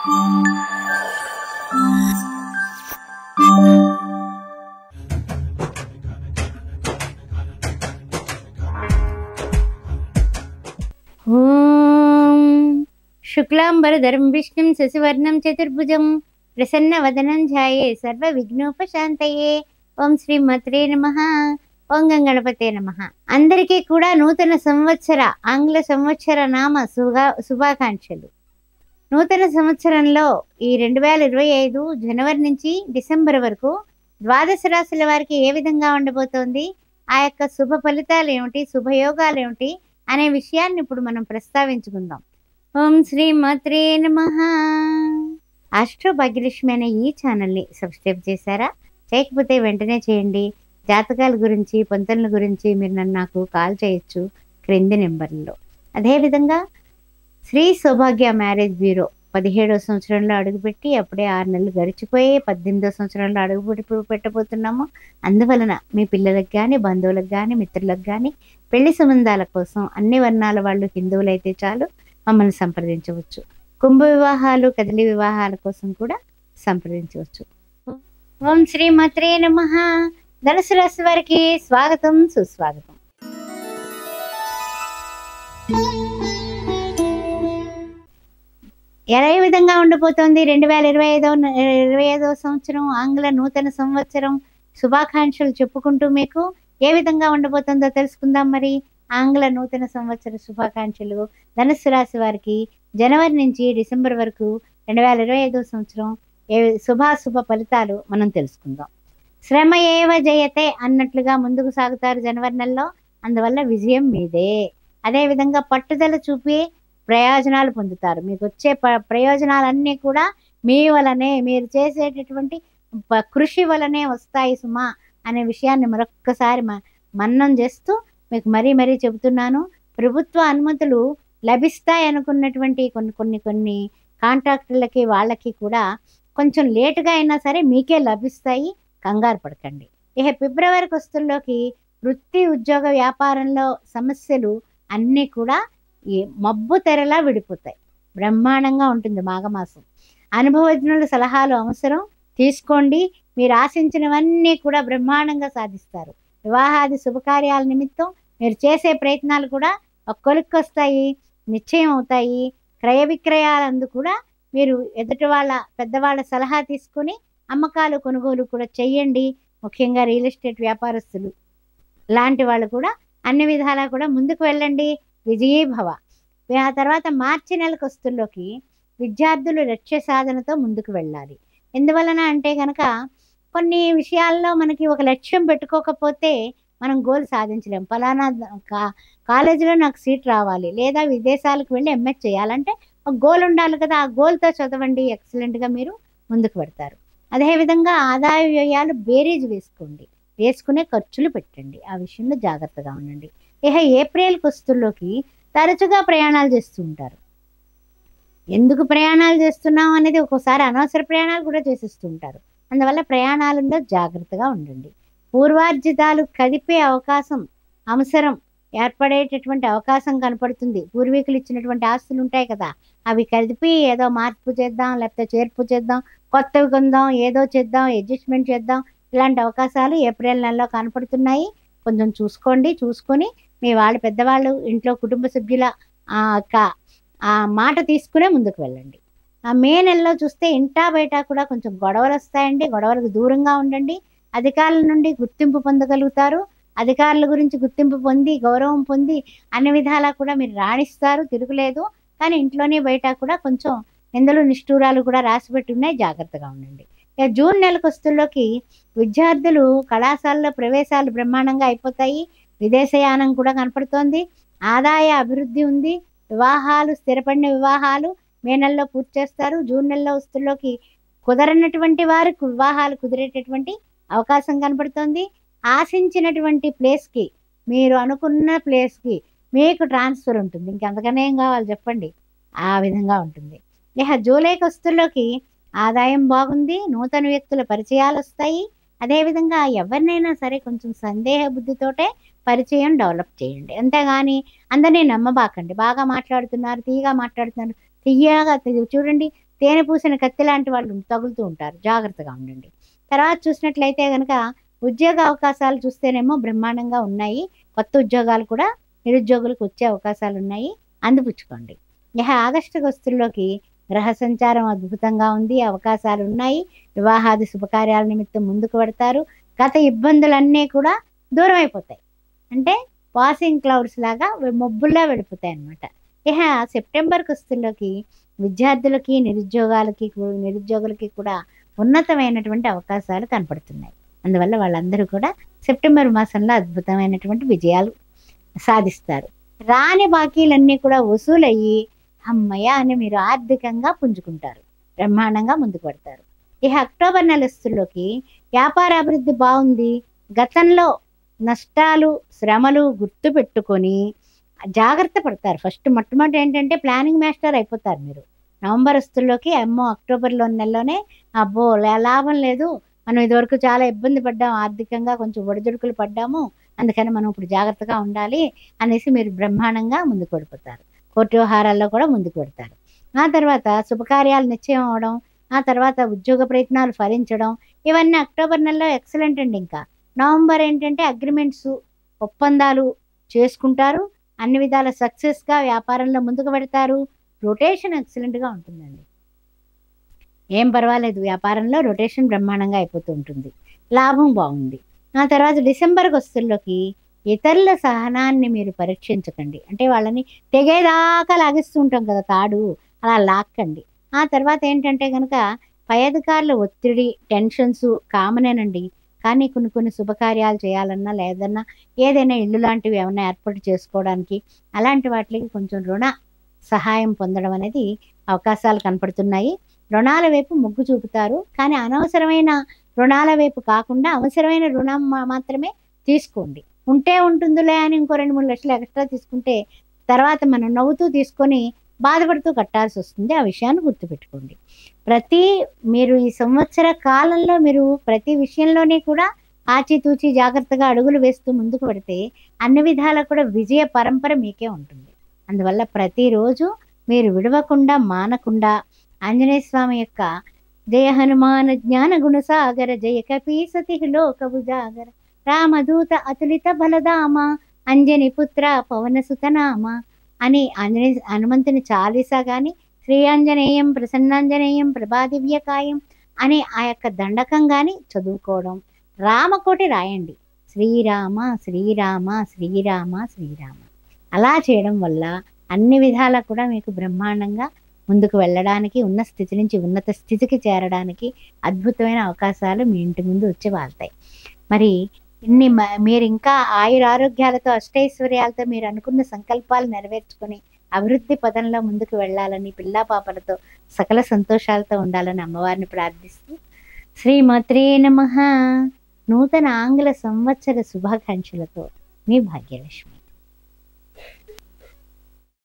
ఓం శుక్లాంబరధరం విష్ణుం శశివర్ణం చతుర్భుజం ప్రసన్నవదనం ధ్యాయే సర్వవిఘ్నోపశాంతయే. ఓం శ్రీమాత్రే నమః. ఓం గణపతే నమః. అందరికీ కూడా నూతన సంవత్సర ఆంగ్ల సంవత్సర నామ శుభాకాంక్షలు. నూతన సంవత్సరంలో ఈ 2025 జనవరి నుంచి డిసెంబర్ వరకు ద్వాదశ రాశుల వారికి ఏ విధంగా ఉండబోతోంది, ఆ యొక్క శుభ ఫలితాలు ఏమిటి, శుభయోగాలు ఏమిటి అనే విషయాన్ని ఇప్పుడు మనం ప్రస్తావించుకుందాం. ఓం శ్రీమాత్రే నమః. ఆస్ట్రో భాగ్యలక్ష్మి అనే ఈ ఛానల్ని సబ్స్క్రైబ్ చేశారా? చేయకపోతే వెంటనే చేయండి. జాతకాల గురించి, పొంతనల గురించి మీరు నాకు కాల్ చేయొచ్చు క్రింది నెంబర్లో. అదేవిధంగా శ్రీ సౌభాగ్య మ్యారేజ్ బ్యూరో 17వ సంవత్సరంలో అడుగుపెట్టి అప్పుడే 6 నెలలు గడిచిపోయి 18వ సంవత్సరంలో అడుగుపెట్టి పెట్టబోతున్నాము. అందువలన మీ పిల్లలకు కానీ, బంధువులకు కానీ, మిత్రులకు కానీ పెళ్లి సంబంధాల కోసం అన్ని వర్ణాల వాళ్ళు హిందువులైతే చాలు మమ్మల్ని సంప్రదించవచ్చు. కుంభ వివాహాలు, కదలి వివాహాల కోసం కూడా సంప్రదించవచ్చు. ఓం శ్రీమాత్రే నమః. ధనుసు రాశి వారికి స్వాగతం, సుస్వాగతం. ఏ విధంగా ఉండబోతోంది 2025వ సంవత్సరం ఆంగ్ల నూతన సంవత్సరం శుభాకాంక్షలు చెప్పుకుంటూ మీకు ఏ విధంగా ఉండబోతుందో తెలుసుకుందాం. మరి ఆంగ్ల నూతన సంవత్సర శుభాకాంక్షలు ధనుస్సు రాశి వారికి జనవరి నుంచి డిసెంబర్ వరకు 2025వ సంవత్సరం శుభాశుభ ఫలితాలు మనం తెలుసుకుందాం. శ్రమ ఏవ జయతే అన్నట్లుగా ముందుకు సాగుతారు జనవరి నెలలో. అందువల్ల విజయం మీదే. అదేవిధంగా పట్టుదల చూపి ప్రయోజనాలు పొందుతారు. మీకు వచ్చే ప్రయోజనాలన్నీ కూడా మీ వలనే, మీరు చేసేటటువంటి కృషి వలనే వస్తాయి సుమా అనే విషయాన్ని మరొక్కసారి మన్నం చేస్తూ మీకు మరీ చెబుతున్నాను. ప్రభుత్వ అనుమతులు లభిస్తాయి అనుకున్నటువంటి కొన్ని కాంట్రాక్టులకి వాళ్ళకి కూడా కొంచెం లేటుగా అయినా సరే మీకే లభిస్తాయి. కంగారు పడకండి. ఇక ఫిబ్రవరి వస్తుల్లోకి వృత్తి, ఉద్యోగ, వ్యాపారంలో సమస్యలు అన్నీ కూడా ఈ మబ్బు తెరలా విడిపోతాయి. బ్రహ్మాండంగా ఉంటుంది మాఘమాసం. అనుభవజ్ఞుల సలహాలు అవసరం, తీసుకోండి. మీరు ఆశించినవన్నీ కూడా బ్రహ్మాండంగా సాధిస్తారు. వివాహాది శుభకార్యాల నిమిత్తం మీరు చేసే ప్రయత్నాలు కూడా ఒక కొలిక్కి వస్తాయి, నిశ్చయం అవుతాయి. క్రయ విక్రయాలందు కూడా మీరు ఎదుటి వాళ్ళ, పెద్దవాళ్ళ సలహా తీసుకొని అమ్మకాలు, కొనుగోలు కూడా చెయ్యండి. ముఖ్యంగా రియల్ ఎస్టేట్ వ్యాపారస్తులు లాంటి వాళ్ళు కూడా అన్ని విధాలా కూడా ముందుకు వెళ్ళండి. విజయీభవ. ఆ తర్వాత మార్చి నెలకు వస్తుల్లోకి విద్యార్థులు లక్ష్య సాధనతో ముందుకు వెళ్ళాలి. ఎందువలన అంటే కనుక కొన్ని విషయాల్లో మనకి ఒక లక్ష్యం పెట్టుకోకపోతే మనం గోల్ సాధించలేం. ఫలానా కాలేజీలో నాకు సీట్ రావాలి, లేదా విదేశాలకు వెళ్ళి ఎంఎస్ చేయాలంటే ఒక గోల్ ఉండాలి కదా. ఆ గోల్తో చదవండి, ఎక్సలెంట్గా మీరు ముందుకు పెడతారు. అదేవిధంగా ఆదాయ వ్యయాలు బేరీజ్ వేసుకోండి, వేసుకునే ఖర్చులు పెట్టండి. ఆ విషయంలో జాగ్రత్తగా ఉండండి. ఇక ఏప్రిల్ వస్తుల్లోకి తరచుగా ప్రయాణాలు చేస్తూ ఉంటారు. ఎందుకు ప్రయాణాలు చేస్తున్నాం అనేది ఒక్కోసారి అనవసర ప్రయాణాలు కూడా చేసేస్తూ ఉంటారు. అందువల్ల ప్రయాణాలలో జాగ్రత్తగా ఉండండి. పూర్వార్జితాలు కదిపే అవకాశం, అవసరం ఏర్పడేటటువంటి అవకాశం కనపడుతుంది. పూర్వీకులు ఇచ్చినటువంటి ఆస్తులు ఉంటాయి కదా, అవి కదిపి ఏదో మార్పు చేద్దాం, లేకపోతే చేర్పు చేద్దాం, కొత్తవి కొందాం, ఏదో చేద్దాం, అడ్జస్ట్మెంట్ చేద్దాం, ఇలాంటి అవకాశాలు ఏప్రిల్ నెలలో కనపడుతున్నాయి. కొంచెం చూసుకొని మీ వాళ్ళు, పెద్దవాళ్ళు, ఇంట్లో కుటుంబ సభ్యుల ఆ మాట తీసుకునే ముందుకు వెళ్ళండి. ఆ మే నెలలో చూస్తే ఇంటా బయట కూడా కొంచెం గొడవలు వస్తాయండి. గొడవలకు దూరంగా ఉండండి. అధికారుల నుండి గుర్తింపు పొందగలుగుతారు. అధికారుల గురించి గుర్తింపు పొంది, గౌరవం పొంది అన్ని విధాలా కూడా మీరు రాణిస్తారు, తిరుగులేదు. కానీ ఇంట్లోనే బయట కూడా కొంచెం నిందలు, నిష్ఠూరాలు కూడా రాసిపెట్టి ఉన్నాయి. జాగ్రత్తగా ఉండండి. ఇక జూన్ నెలకు వస్తుల్లోకి విద్యార్థులు కళాశాలలో ప్రవేశాలు బ్రహ్మాండంగా అయిపోతాయి. విదేశయానం కూడా కనపడుతోంది. ఆదాయ అభివృద్ధి ఉంది. వివాహాలు, స్థిరపడిన వివాహాలు మే నెలలో పూర్తి చేస్తారు. జూన్ నెలలో వస్తుల్లోకి కుదరనటువంటి వారికి వివాహాలు కుదిరేటటువంటి అవకాశం కనపడుతోంది. ఆశించినటువంటి ప్లేస్కి, మీరు అనుకున్న ప్లేస్కి మీకు ట్రాన్స్ఫర్ ఉంటుంది. ఇంకెంతకనే ఏం కావాలి చెప్పండి. ఆ విధంగా ఉంటుంది. ఇక జూలైకి వస్తుల్లోకి ఆదాయం బాగుంది. నూతన వ్యక్తుల పరిచయాలు వస్తాయి. అదేవిధంగా ఎవరినైనా సరే కొంచెం సందేహ బుద్ధితోటే పరిచయం డెవలప్ చేయండి. అంతేగాని అందరినీ నమ్మబాకండి. బాగా మాట్లాడుతున్నారు, తీయగా మాట్లాడుతున్నారు, తీయగా చూడండి, తేనె పూసిన కత్తి లాంటి వాళ్ళు తగులుతూ ఉంటారు, జాగ్రత్తగా ఉండండి. తర్వాత చూసినట్లయితే గనక ఉద్యోగ అవకాశాలు చూస్తేనేమో బ్రహ్మాండంగా ఉన్నాయి. కొత్త ఉద్యోగాలు కూడా నిరుద్యోగులకు వచ్చే అవకాశాలు ఉన్నాయి, అందిపుచ్చుకోండి. ఇక ఆగస్టు గస్తుల్లోకి గ్రహ సంచారం అద్భుతంగా ఉంది, అవకాశాలు ఉన్నాయి. వివాహాది శుభకార్యాల నిమిత్తం ముందుకు పెడతారు. గత ఇబ్బందులన్నీ కూడా దూరం అయిపోతాయి. అంటే పాసింగ్ క్లౌడ్స్ లాగా మబ్బుల్లా వెళ్ళిపోతాయి అన్నమాట. ఇక సెప్టెంబర్ గస్తుల్లోకి విద్యార్థులకి నిరుద్యోగులకి కూడా ఉన్నతమైనటువంటి అవకాశాలు కనపడుతున్నాయి. అందువల్ల వాళ్ళందరూ కూడా సెప్టెంబర్ మాసంలో అద్భుతమైనటువంటి విజయాలు సాధిస్తారు. రాని బాకీలన్నీ కూడా వసూలయ్యి అమ్మయ్య అని మీరు ఆర్థికంగా పుంజుకుంటారు, బ్రహ్మాండంగా ముందుకు పడతారు. ఇక అక్టోబర్ నెలస్తుల్లోకి వ్యాపార అభివృద్ధి బాగుంది. గతంలో నష్టాలు శ్రమలు గుర్తు పెట్టుకొని జాగ్రత్త పడతారు. మొట్టమొదటి ఏంటంటే ప్లానింగ్ మాస్టర్ అయిపోతారు మీరు. నవంబర్ వస్తుల్లోకి అమ్మో అక్టోబర్లో నెలలోనే అబ్బో లాభం లేదు, మనం ఇదివరకు చాలా ఇబ్బంది పడ్డాము, ఆర్థికంగా కొంచెం ఒడిదుడుకులు పడ్డాము, అందుకని మనం ఇప్పుడు జాగ్రత్తగా ఉండాలి అనేసి మీరు బ్రహ్మాండంగా ముందుకు పడిపోతారు. కోర్టు వ్యవహారాల్లో కూడా ముందుకు పెడతారు. ఆ తర్వాత శుభకార్యాలు నిశ్చయం అవడం, ఆ తర్వాత ఉద్యోగ ప్రయత్నాలు ఫలించడం, ఇవన్నీ అక్టోబర్ నెలలో ఎక్సలెంట్ అండి. ఇంకా నవంబర్ ఏంటంటే అగ్రిమెంట్స్ ఒప్పందాలు చేసుకుంటారు, అన్ని విధాల సక్సెస్గా వ్యాపారంలో ముందుకు పెడతారు. రొటేషన్ ఎక్సలెంట్గా ఉంటుందండి, ఏం పర్వాలేదు, వ్యాపారంలో రొటేషన్ బ్రహ్మాండంగా అయిపోతూ ఉంటుంది, లాభం బాగుంది. ఆ తర్వాత డిసెంబర్ గస్తుల్లోకి ఇతరుల సహనాన్ని మీరు పరీక్షించకండి. అంటే వాళ్ళని తెగేదాకా లాగిస్తూ ఉంటాం కదా తాడు, అలా లాక్కండి. ఆ తర్వాత ఏంటంటే కనుక పై అధికారుల ఒత్తిడి టెన్షన్స్ కామనేనండి. కానీ కొన్ని శుభకార్యాలు చేయాలన్నా లేదన్నా ఏదైనా ఇల్లు లాంటివి ఏమైనా ఏర్పాటు చేసుకోవడానికి అలాంటి వాటికి కొంచెం రుణ సహాయం పొందడం అనేది అవకాశాలు కనపడుతున్నాయి. రుణాల వైపు మొగ్గు చూపుతారు, కానీ అనవసరమైన రుణాల వైపు కాకుండా అవసరమైన రుణం మాత్రమే తీసుకోండి. ఉంటే ఉంటుందిలే అని ఇంకో 2-3 లక్షలు ఎక్స్ట్రా తీసుకుంటే తర్వాత మనం నవ్వుతూ తీసుకొని బాధపడుతూ కట్టాల్సి వస్తుంది. ఆ విషయాన్ని గుర్తుపెట్టుకోండి. మీరు ఈ సంవత్సర కాలంలో మీరు ప్రతి విషయంలోనే కూడా ఆచితూచి జాగ్రత్తగా అడుగులు వేస్తూ ముందుకు పెడితే అన్ని విధాలా కూడా విజయ పరంపర మీకే ఉంటుంది. అందువల్ల ప్రతిరోజు మీరు విడవకుండా మానకుండా ఆంజనేయ స్వామి యొక్క జయ హనుమాన జ్ఞాన గుణసాగర జయ కపీసతి లోకభుజాగర రామదూత అతులిత బలదామ అంజని పుత్ర పవన సుతనామ అని హనుమంతుని చాలీసా కానీ శ్రీ ఆంజనేయం ప్రసన్నాంజనేయం ప్రభాదివ్యకాయం అనే ఆ యొక్క దండకం కానీ చదువుకోవడం, రామకోటి రాయండి, శ్రీరామ శ్రీరామ శ్రీరామ శ్రీరామ. అలా చేయడం వల్ల అన్ని విధాలా కూడా మీకు బ్రహ్మాండంగా ముందుకు వెళ్ళడానికి, ఉన్న స్థితి నుంచి ఉన్నత స్థితికి చేరడానికి అద్భుతమైన అవకాశాలు మీ ఇంటి ముందు వచ్చి వాళ్తాయి. మరి మీరు ఇంకా ఆయురారోగ్యాలతో అష్టైశ్వర్యాలతో మీరు అనుకున్న సంకల్పాలు నెరవేర్చుకొని అభివృద్ధి పదంలో ముందుకు వెళ్ళాలని, పిల్లా పాపలతో సకల సంతోషాలతో ఉండాలని అమ్మవారిని ప్రార్థిస్తూ శ్రీమాత్రే నమః. నూతన ఆంగ్ల సంవత్సర శుభాకాంక్షలతో మీ భాగ్యలక్ష్మి.